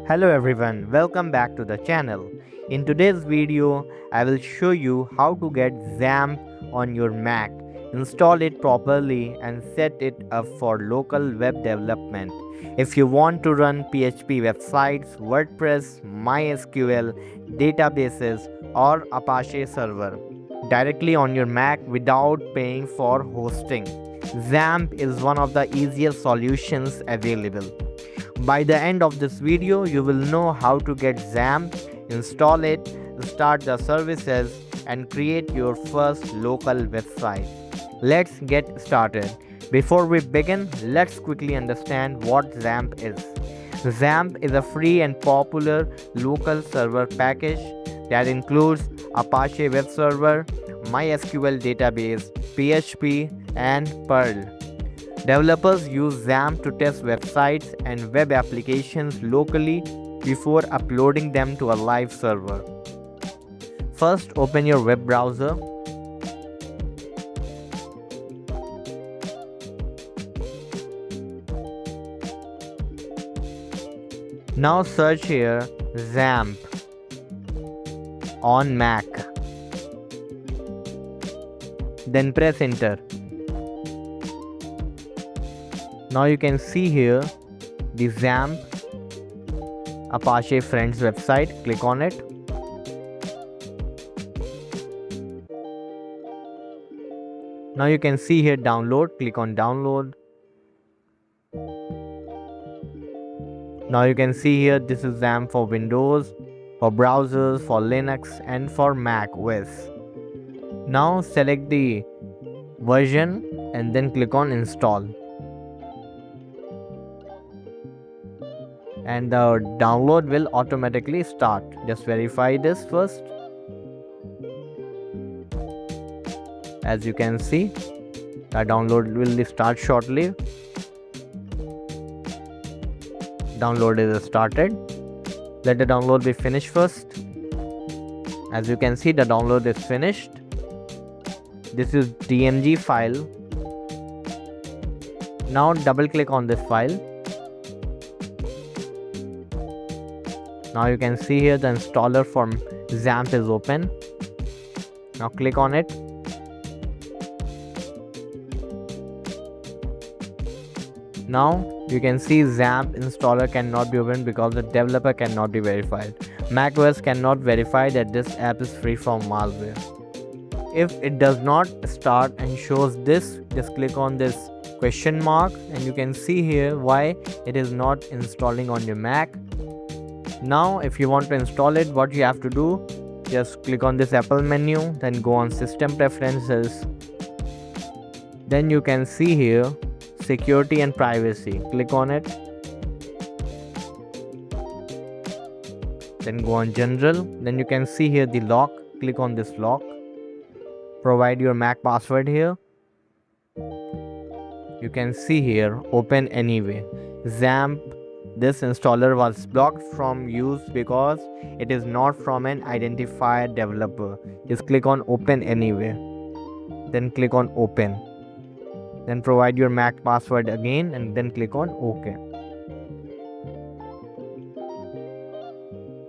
Hello everyone, welcome back to the channel. In today's video, I will show you how to get XAMPP on your Mac, install it properly and set it up for local web development. If you want to run PHP websites, WordPress, MySQL, databases or Apache server directly on your Mac without paying for hosting, XAMPP is one of the easiest solutions available. By the end of this video, you will know how to get XAMPP, install it, start the services and create your first local website. Let's get started. Before we begin, let's quickly understand what XAMPP is. XAMPP is a free and popular local server package that includes Apache web server, MySQL database, PHP and Perl. Developers use XAMPP to test websites and web applications locally before uploading them to a live server. First, open your web browser. Now search here XAMPP on Mac. Then press enter. Now you can see here the XAMPP Apache Friends website. Click on it. Now you can see here download. Click on download. Now you can see here this is XAMPP for Windows, for browsers, for Linux and for macOS. Now select the version and then click on install. And the download will automatically start. Just verify this first. As you can see, the download will start shortly. Download is started. Let the download be finished first. As you can see, the download is finished. This is DMG file. Now double click on this file. Now you can see here the installer for XAMPP is open. Now click on it. Now you can see XAMPP installer cannot be opened because the developer cannot be verified. macOS cannot verify that this app is free from malware. If it does not start and shows this, just click on this question mark and you can see here why it is not installing on your Mac. Now if you want to install it, what you have to do, just click on this Apple menu, then go on system preferences. Then you can see here security and privacy. Click on it. Then go on general. Then you can see here the lock. Click on this lock. Provide your Mac password here. You can see here open anyway. XAMPP, this installer was blocked from use because it is not from an identified developer. Just click on open anyway. Then click on open. Then provide your Mac password again and then click on OK.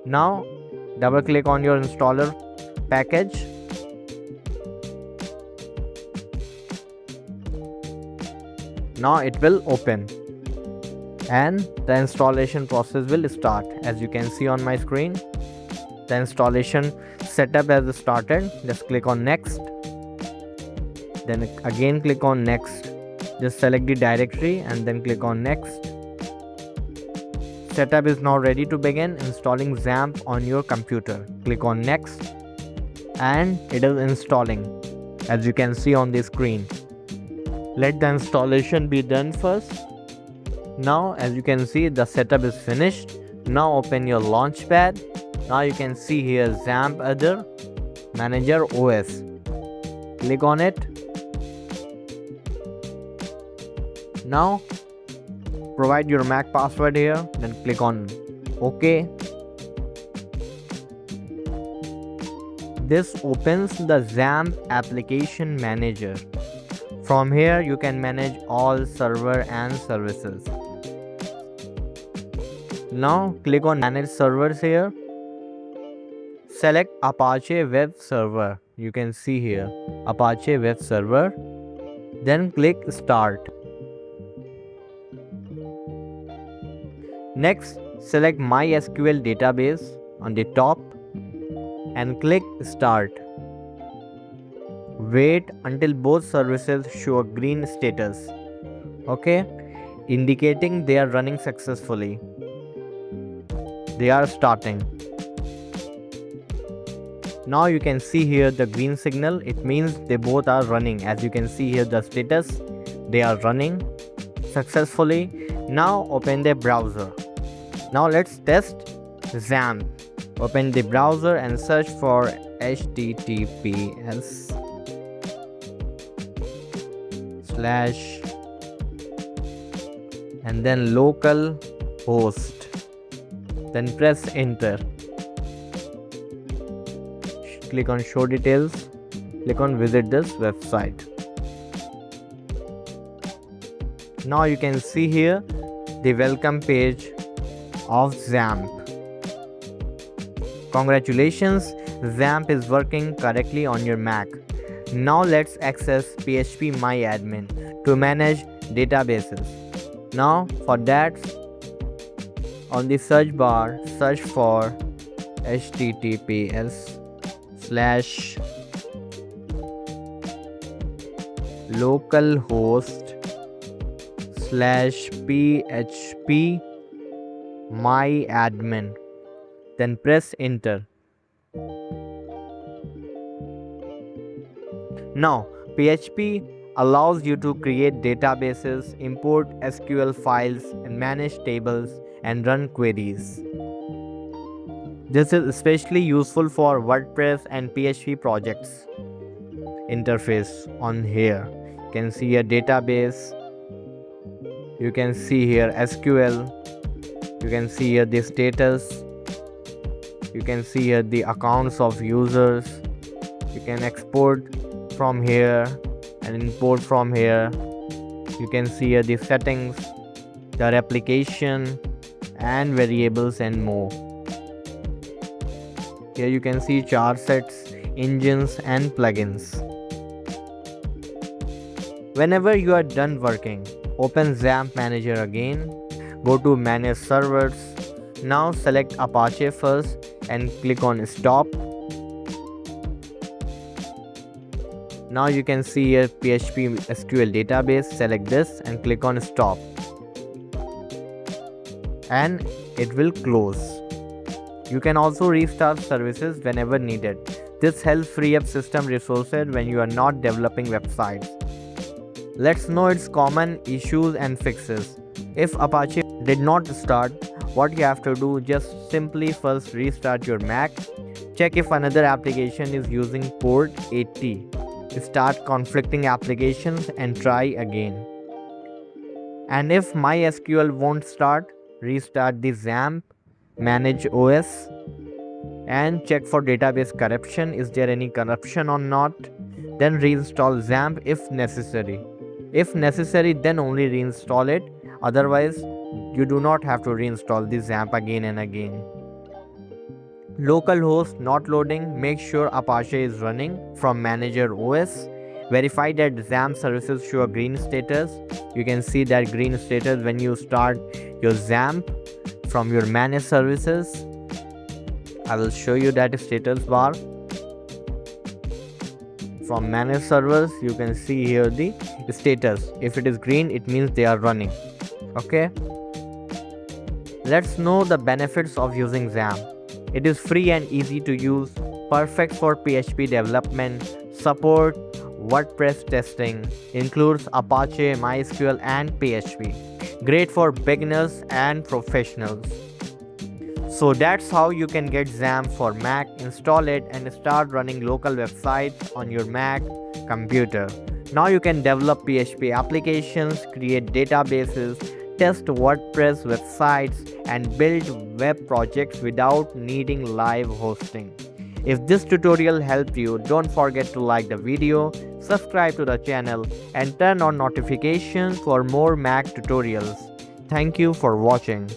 Now double click on your installer package. Now it will open and the installation process will start. As you can see on my screen, the installation setup has started. Just click on next. Then again click on next. Just select the directory and then click on next. Setup is now ready to begin installing XAMPP on your computer. Click on next and it is installing, as you can see on the screen. Let the installation be done first. Now as you can see, the setup is finished. Now open your launchpad. Now you can see here XAMPP Other Manager OS. Click on it. Now provide your Mac password here, then click on OK. This opens the XAMPP application manager. From here you can manage all server and services. Now click on Manage Servers here. Select Apache Web Server. You can see here Apache Web Server. Then click Start. Next, select MySQL database on the top and click Start. Wait until both services show a green status, okay, indicating they are running successfully. They are starting. Now you can see here the green signal. It means they both are running. As you can see here the status, they are running successfully. Now open the browser. Now let's test XAMPP. Open the browser and search for https / and then localhost. Then press enter. Click on show details. Click on visit this website. Now you can see here the welcome page of XAMPP. Congratulations, XAMPP is working correctly on your Mac. Now let's access phpMyAdmin to manage databases. Now for that, on the search bar, search for https / localhost /phpMyAdmin. Then press enter. Now PHP allows you to create databases, import SQL files, and manage tables and run queries. This is especially useful for WordPress and PHP projects. Interface on here. You can see a database. You can see here SQL. You can see here the status. You can see here the accounts of users. You can export from here and import from here. You can see here the settings, the replication and variables and more. Here you can see char sets, engines and plugins. Whenever you are done working, open XAMPP Manager again. Go to Manage Servers. Now select Apache first and click on Stop. Now you can see here PHP SQL database. Select this and click on Stop. And it will close. You can also restart services whenever needed. This helps free up system resources when you are not developing websites. Let's know its common issues and fixes. If Apache did not start, what you have to do, just simply first restart your Mac. Check if another application is using port 80. Start conflicting applications and try again. And if MySQL won't start, restart the XAMPP Manage OS and check for database corruption. Is there any corruption or not? Then reinstall XAMPP if necessary. If necessary, then only reinstall it. Otherwise, you do not have to reinstall the XAMPP again and again. Localhost not loading. Make sure Apache is running from Manager OS. Verify that XAMPP services show a green status. You can see that green status when you start your XAMPP from your managed services. I will show you that status bar. From managed servers, you can see here the status. If it is green, it means they are running. Okay. Let's know the benefits of using XAMPP. It is free and easy to use, perfect for PHP development, support WordPress testing, includes Apache, MySQL and PHP. Great for beginners and professionals. So that's how you can get XAMPP for Mac, install it and start running local websites on your Mac computer. Now you can develop PHP applications, create databases, test WordPress websites and build web projects without needing live hosting. If this tutorial helped you, don't forget to like the video, subscribe to the channel and turn on notifications for more Mac tutorials. Thank you for watching.